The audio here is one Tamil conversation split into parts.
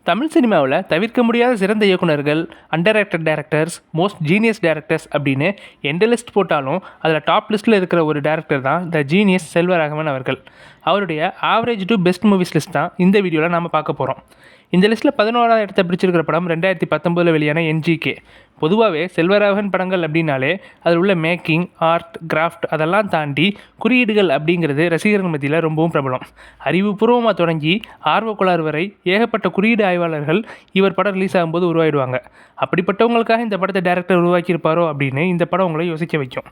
தமிழ் சினிமாவில் தவிர்க்க முடியாத சிறந்த இயக்குனர்கள், under directors, most genius directors அப்படின்னு எந்த லிஸ்ட் போட்டாலும் அதில் டாப் லிஸ்ட்டில் இருக்கிற ஒரு டேரக்டர் தான் த ஜீனியஸ் செல்வராகவன் அவர்கள். அவருடைய average to best movies list தான் இந்த வீடியோவில் நாம் பார்க்க போகிறோம். இந்த லிஸ்ட்டில் 11ஆவது இடத்தை பிடிச்சிருக்கிற படம் 2019 வெளியான என்ஜிகே. பொதுவாகவே செல்வராகவன் படங்கள் அப்படின்னாலே அதில் உள்ள மேக்கிங், ஆர்ட், கிராஃப்ட் அதெல்லாம் தாண்டி குறியீடுகள் அப்படிங்கிறது ரசிகர்கள் மத்தியில் ரொம்பவும் பிரபலம். அறிவுபூர்வமாக தொடங்கி ஆர்வக்குளார் வரை ஏகப்பட்ட குறியீடு ஆய்வாளர்கள் இவர் படம் ரிலீஸ் ஆகும்போது உருவாயிடுவாங்க. அப்படிப்பட்டவங்களுக்காக இந்த படத்தை டேரக்டர் உருவாக்கியிருப்பாரோ அப்படின்னு இந்த படம் உங்களை யோசிக்க வைக்கும்.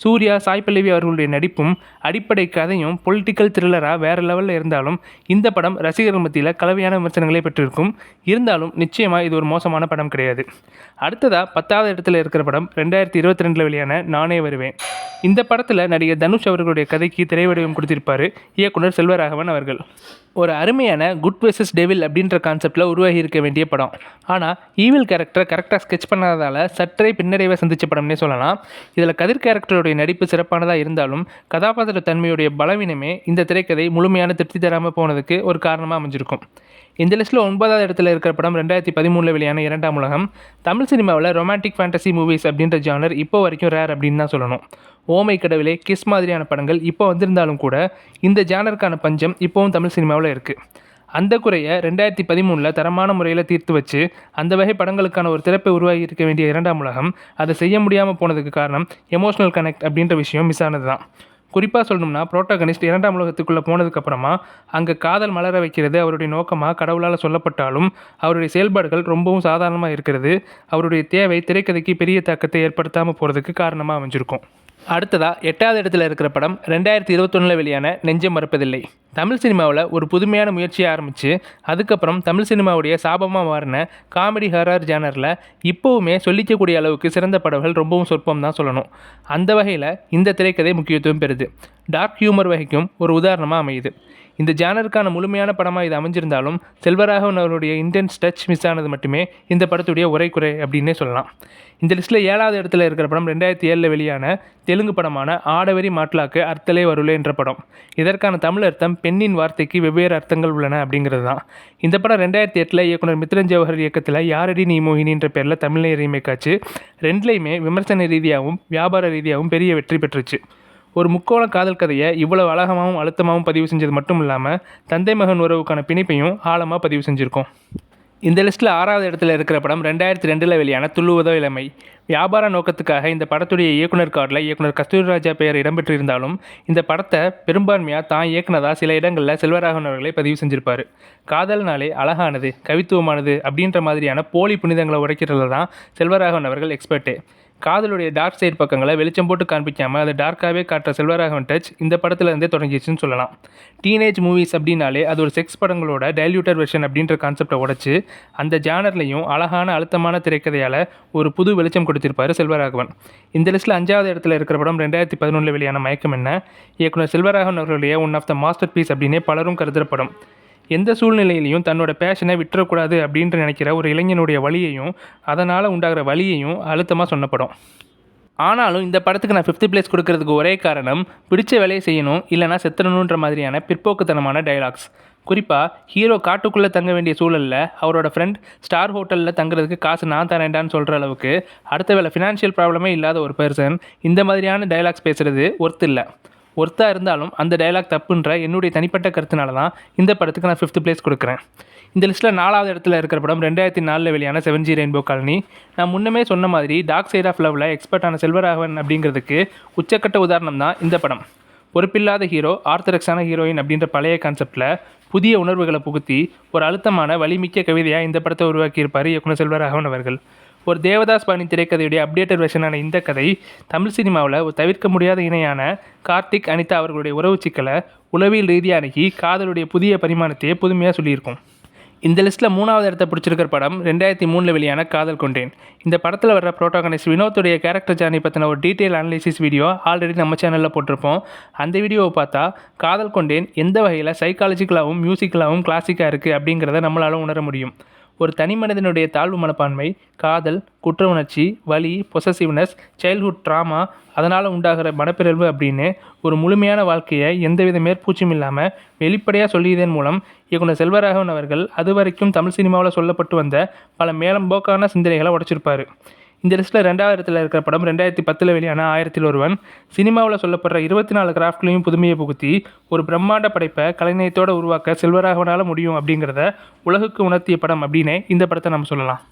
சூர்யா, சாய் பல்லவி அவர்களுடைய நடிப்பும் அடிப்படை கதையும் பொலிட்டிக்கல் த்ரில்லராக வேறு லெவலில் இருந்தாலும் இந்த படம் ரசிகர்கள் மத்தியில் கலவையான விமர்சனங்களை பெற்றிருக்கும். இருந்தாலும் நிச்சயமாக இது ஒரு மோசமான படம் கிடையாது. அடுத்ததாக 10வது இடத்துல இருக்கிற படம் 2022 வெளியான நானே வருவேன். இந்த படத்தில் நடிகர் தனுஷ் அவர்களுடைய கதைக்கு திரைவடிவம் கொடுத்திருப்பார் இயக்குனர் செல்வராகவன் அவர்கள். ஒரு அருமையான குட் வெர்சஸ் டெவில் அப்படின்ற கான்செப்டில் உருவாகி இருக்க வேண்டிய படம். ஆனால் ஈவில் கேரக்டரை கரெக்டாக ஸ்கெச் பண்ணாததால் சற்றே பின்னடைவை சந்தித்த படம்னே சொல்லலாம். இதில் கதிர் கேரக்டருடைய நடிப்பு சிறப்பானதாக இருந்தாலும் கதாபாத்திர தன்மையுடைய பலவீனமே இந்த திரைக்கதை முழுமையான திருப்தி தராமல் போனதுக்கு ஒரு காரணமாக அமைஞ்சிருக்கும். இந்த லிஸ்ட்டில் 9வது இடத்துல இருக்கிற படம் 2013 வெளியான 2ஆம் உலகம். தமிழ் சினிமாவில் ரொமான்டிக் ஃபேண்டசி மூவிஸ் அப்படின்ற ஜானர் இப்போ வரைக்கும் ரேர் அப்படின்னு தான் சொல்லணும். ஓமை கடவுளே, கிஸ் மாதிரியான படங்கள் இப்போ வந்திருந்தாலும் கூட இந்த ஜானருக்கான பஞ்சம் இப்போவும் தமிழ் சினிமாவில் இருக்குது. அந்த குறையை 2013 தரமான முறையில் தீர்த்து வச்சு அந்த வகை படங்களுக்கான ஒரு திறப்பை உருவாகி இருக்க வேண்டிய 2ஆம் உலகம் அதை செய்ய முடியாமல் போனதுக்கு காரணம் எமோஷனல் கனெக்ட் அப்படின்ற விஷயம் மிஸ் ஆனது தான். குறிப்பாக சொல்லணும்னா புரோட்டகனிஸ்ட் 2ஆம் உலகத்துக்குள்ளே போனதுக்கப்புறமா அங்கே காதல் மலர வைக்கிறது அவருடைய நோக்கமாக கடவுளால் சொல்லப்பட்டாலும் அவருடைய செயல்பாடுகள் ரொம்பவும் சாதாரணமாக இருக்கிறது அவருடைய தேவை திரைக்கதைக்கு பெரிய தாக்கத்தை ஏற்படுத்தாமல் போகிறதுக்கு காரணமாக அமைஞ்சிருக்கும். அடுத்ததாக 8வது இடத்துல இருக்கிற படம் 2021 வெளியான நெஞ்சம் மறப்பதில்லை. தமிழ் சினிமாவில் ஒரு புதுமையான முயற்சியை ஆரம்பித்து அதுக்கப்புறம் தமிழ் சினிமாவுடைய சாபமாக மாறின காமெடி ஹாரர் ஜானரில் இப்போவுமே சொல்லிக்கக்கூடிய அளவுக்கு சிறந்த படங்கள் ரொம்பவும் சொற்பம் தான் சொல்லணும். அந்த வகையில் இந்த திரைக்கதை முக்கியத்துவம் பெறுது. டார்க் ஹியூமர் வகைக்கும் ஒரு உதாரணமாக அமையுது. இந்த ஜானருக்கான முழுமையான படமாக இது அமைஞ்சிருந்தாலும் செல்வராகவன் அவருடைய இன்டென்ஸ் டச் மிஸ் ஆனது மட்டுமே இந்த படத்துடைய ஒரே குறை அப்படின்னே சொல்லலாம். இந்த லிஸ்ட்டில் 7வது இடத்துல இருக்கிற படம் 2007 வெளியான தெலுங்கு படமான ஆடவரி மாட்லாக்கு அர்த்தலே வருலே என்ற படம். இதற்கான தமிழ் அர்த்தம் பெண்ணின் வார்த்தைக்கு வெவ்வேறு அர்த்தங்கள் உள்ளன அப்படிங்கிறது தான். இந்த படம் 2008 இயக்குனர் மித்ரன் ஜவஹர் இயக்கத்தில் யாரடி நீ மோகினின்ற பேரில் தமிழ்ல ரீமேக் ஆச்சு. ரெண்டுலேயுமே விமர்சன ரீதியாகவும் வியாபார ரீதியாகவும் பெரிய வெற்றி பெற்றுச்சு. ஒரு முக்கோண காதல் கதையை இவ்வளவு அழகமாகவும் அழுத்தமாகவும் பதிவு செஞ்சது மட்டும் இல்லாமல் தந்தை மகன் உறவுக்கான பிணைப்பையும் ஆழமாக பதிவு செஞ்சுருக்கோம். இந்த லிஸ்ட்டில் 6வது இடத்துல இருக்கிற படம் 2002 வெளியான துள்ளுவதோ இளமை. வியாபார நோக்கத்துக்காக இந்த படத்துடைய இயக்குனர் கார்டில் இயக்குனர் கஸ்தூரிராஜா பெயர் இடம்பெற்றிருந்தாலும் இந்த படத்தை பெரும்பான்மையாக தான் இயக்குனதாக சில இடங்களில் செல்வராகவன் அவர்களை பதிவு செஞ்சுருப்பார். காதல்னாலே அழகானது, கவித்துவமானது அப்படின்ற மாதிரியான போலி புனிதங்களை உடைக்கிறதுல தான் செல்வராகவன் அவர்கள் எக்ஸ்பர்ட்டு. காதலுடைய டார்க் சைடு பக்கங்களை வெளிச்சம் போட்டு காண்பிக்காமல் அதை டார்க்காகவே காட்டுற செல்வராகவன் டச் இந்த படத்துலேருந்தே தொடங்கிச்சுன்னு சொல்லலாம். டீனேஜ் மூவிஸ் அப்படின்னாலே அது ஒரு செக்ஸ் படங்களோட டைல்யூட்டர் வெர்ஷன் அப்படின்ற கான்செப்டை உடைச்சு அந்த ஜானர்லையும் அழகான அழுத்தமான திரைக்கதையால் ஒரு புது வெளிச்சம் கொடுத்திருப்பார் செல்வராகவன். இந்த லிஸ்ட்டில் 5வது இடத்துல இருக்கிற படம் 2011 வெளியான மயக்கம் என்ன. இயக்குனர் செல்வராகவன் அவர்களுடைய one of the masterpiece அப்படின்னே பலரும் கருதுகிற படம். எந்த சூழ்நிலையிலையும் தன்னோட பேஷனை விட்டுறக்கூடாது அப்படின்ற நினைக்கிற ஒரு இளைஞனுடைய வழியையும் அதனால் உண்டாகிற வழியையும் அழுத்தமாக சொன்ன படம். ஆனாலும் இந்த படத்துக்கு நான் 5th பிளேஸ் கொடுக்கறதுக்கு ஒரே காரணம் பிடிச்ச வேலையை செய்யணும் இல்லைனா செத்துறணுன்ற மாதிரியான பிற்போக்குத்தனமான டைலாக்ஸ். குறிப்பாக ஹீரோ காட்டுக்குள்ளே தங்க வேண்டிய சூழலில் அவரோட ஃப்ரெண்ட் ஸ்டார் ஹோட்டலில் தங்குறதுக்கு காசு நான் தரேன்டான்னு சொல்கிற அளவுக்கு அடுத்த வேலை ஃபினான்ஷியல் ப்ராப்ளமே இல்லாத ஒரு பர்சன் இந்த மாதிரியான டைலாக்ஸ் பேசுகிறது ஒர்த்து இல்லை. ஒர்த்தாக இருந்தாலும் அந்த டைலாக் தப்புன்ற என்னுடைய தனிப்பட்ட கருத்துனால தான் இந்த படத்துக்கு நான் 5th பிளேஸ் கொடுக்குறேன். இந்த லிஸ்ட்டில் 4வது இடத்துல இருக்கிற படம் 2004 வெளியான 7G ரெயின்போ காலனி. நான் முன்னமே சொன்ன மாதிரி டார்க் சைட் ஆஃப் லவ்வில் எக்ஸ்பர்ட்டான செல்வராகவன் அப்படிங்கிறதுக்கு உச்சக்கட்ட உதாரணம் தான் இந்த படம். பொறுப்பில்லாத ஹீரோ, ஆர்த்தடாக்ஸான ஹீரோயின் அப்படின்ற பழைய கான்செப்டில் புதிய உணர்வுகளை புகுத்தி ஒரு அழுத்தமான வலிமிக்க கவிதையாக இந்த படத்தை உருவாக்கியிருப்பார் இயக்குனர் செல்வராகவன் அவர்கள். ஒரு தேவதாஸ் பாணி திரைக்கதையுடைய அப்டேட்டட் வெர்ஷனான இந்த கதை தமிழ் சினிமாவில் ஒரு தவிர்க்க முடியாத இணையான கார்த்திக், அனிதா அவர்களுடைய உறவு சிக்கலை உளவியல் ரீதியாக அணுகி காதலுடைய புதிய பரிமாணத்தையே புதுமையாக சொல்லியிருக்கும். இந்த லிஸ்ட்டில் 3வது இடத்தை பிடிச்சிருக்கிற படம் 2003 வெளியான காதல் கொண்டேன். இந்த படத்தில் வர்ற புரோட்டாகனிஸ்ட் வினோத்துடைய கேரக்டர் ஜார்னி பற்றின ஒரு டீட்டெயில் அனலிசிஸ் வீடியோ ஆல்ரெடி நம்ம சேனலில் போட்டிருப்போம். அந்த வீடியோவை பார்த்தா காதல் கொண்டேன் எந்த வகையில் சைக்காலஜிக்கலாகவும் மியூசிக்கலாகவும் கிளாசிக்காக இருக்குது அப்படிங்கிறத நம்மளால் உணர முடியும். ஒரு தனி மனிதனுடைய தாழ்வு மனப்பான்மை, காதல், குற்ற உணர்ச்சி, வலி, பொசசிவ்னஸ், சைல்ட்ஹுட் ட்ராமா, அதனால் உண்டாகிற மனப்பிறழ்வு அப்படின்னு ஒரு முழுமையான வாழ்க்கையை எந்தவித மேற்பூச்சும் இல்லாமல் வெளிப்படையாக சொல்லியதன் மூலம் இயக்குனர் செல்வராகவன் அவர்கள் அதுவரைக்கும் தமிழ் சினிமாவில் சொல்லப்பட்டு வந்த பல மேலம்போக்கான சிந்தனைகளை உடைச்சிருப்பார். இந்த லிஸ்ட்டில் 2வது இடத்துல இருக்கிற படம் 2010 வெளியான 1000ல் ஒருவன். சினிமாவில் சொல்லப்படுற 24 கிராஃப்ட்லையும் புதுமையை புகுத்தி ஒரு பிரம்மாண்ட படைப்பை கலைநயத்தோடு உருவாக்க செல்வராகவனால் முடியும் அப்படிங்கிறத உலகுக்கு உணர்த்திய படம் அப்படின்னு இந்த படத்தை நம்ம சொல்லலாம்.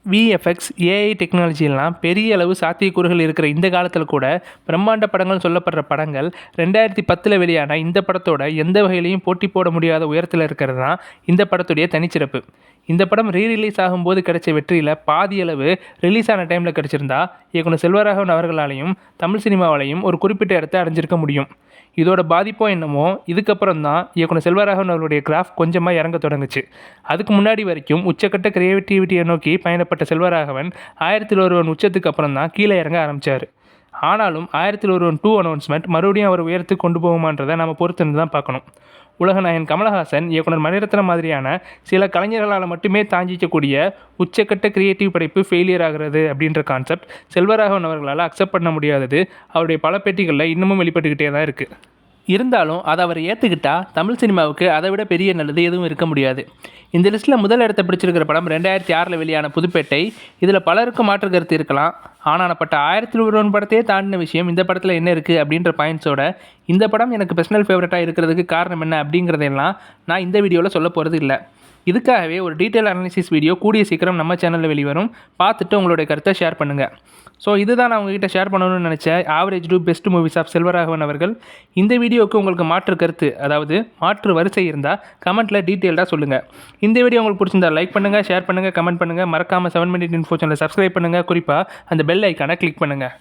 விஎஃப்எக்ஸ், ஏஐ டெக்னாலஜிலாம் பெரிய அளவு சாத்தியக்கூறுகள் இருக்கிற இந்த காலத்தில் கூட பிரம்மாண்ட படங்கள் சொல்லப்படுற படங்கள் 2010 வெளியான இந்த படத்தோட எந்த வகையிலையும் போட்டி போட முடியாத உயரத்தில் இருக்கிறது தான் இந்த படத்துடைய தனிச்சிறப்பு. இந்த படம் ரீரிலீஸ் ஆகும்போது கிடைச்ச வெற்றியில் பாதி அளவு ரிலீஸ் ஆன டைமில் கிடச்சிருந்தா இயக்குனர் செல்வராகவன் அவர்களாலையும் தமிழ் சினிமாவாலையும் ஒரு குறிப்பிட்ட இடத்தை அடைஞ்சிருக்க முடியும். இதோட பாதிப்போ என்னமோ இதுக்கப்புறம் தான் இயக்குனர் செல்வராகவன் அவர்களுடைய கிராஃப் கொஞ்சமாக இறங்க தொடங்குச்சு. அதுக்கு முன்னாடி வரைக்கும் உச்சக்கட்ட கிரியேட்டிவிட்டியை நோக்கி பயணப்பட்ட செல்வராகவன் 1000ல் ஒருவன் உச்சத்துக்கு அப்புறம் தான் கீழே இறங்க ஆரம்பித்தார். ஆனாலும் 1000ல் ஒருவன் 2 அனௌன்ஸ்மெண்ட் மறுபடியும் அவர் உயரத்துக்கு கொண்டு போகுமான்றதை நம்ம பொறுத்திருந்து தான் பார்க்கணும். உலகநாயகன் கமலஹாசன், இயக்குனர் மணிரத்னம் மாதிரியான சில கலைஞர்களால் மட்டுமே தாங்கிக்கக்கூடிய உச்சக்கட்ட கிரியேட்டிவ் படைப்பு ஃபெயிலியர் ஆகிறது அப்படின்ற கான்செப்ட் செல்வராகவன் அவர்களால் அக்செப்ட் பண்ண முடியாதது அவருடைய பல பேட்டிகளில் இன்னமும் வெளிப்பட்டுக்கிட்டே தான் இருக்குது. இருந்தாலும் அதை அவர் ஏற்றுக்கிட்டால் தமிழ் சினிமாவுக்கு அதை விட பெரிய நல்லது எதுவும் இருக்க முடியாது. இந்த லிஸ்ட்டில் முதல் இடத்தை பிடிச்சிருக்கிற படம் 2006 வெளியான புதுப்பேட்டை. இதில் பலருக்கும் மாற்று கருத்து இருக்கலாம். ஆனானப்பட்ட 1000ல் ஒருவன் படத்தையே தாண்டின விஷயம் இந்த படத்தில் என்ன இருக்குது அப்படின்ற பாயிண்ட்ஸோட இந்த படம் எனக்கு பர்சனல் ஃபேவரட்டாக இருக்கிறதுக்கு காரணம் என்ன அப்படிங்கிறதெல்லாம் நான் இந்த வீடியோவில் சொல்ல போகிறது இல்லை. இதுக்காகவே ஒரு டீட்டெயில் அனாலிசிஸ் வீடியோ கூடிய சீக்கிரம் நம்ம சேனலில் வெளிவரும். பார்த்துட்டு உங்களுடைய கருத்தை ஷேர் பண்ணுங்கள். ஸோ இதுதான் நான் உங்ககிட்ட ஷேர் பண்ணணும்னு நினச்ச average to best movies of Selvaraghavan அவர்கள். இந்த வீடியோவுக்கு உங்களுக்கு மாற்று கருத்து, அதாவது மாற்று வரிசை இருந்தால் கமெண்ட்டில் டீட்டெயில்டாக சொல்லுங்கள். இந்த வீடியோ உங்களுக்கு பிடிச்சிருந்தா லைக் பண்ணுங்கள், ஷேர் பண்ணுங்கள், கமெண்ட் பண்ணுங்கள். மறக்காமல் 7 Minute Info சேனலை சப்ஸ்கிரைப் பண்ணுங்கள். குறிப்பாக அந்த பெல் ஐக்கானை கிளிக் பண்ணுங்கள்.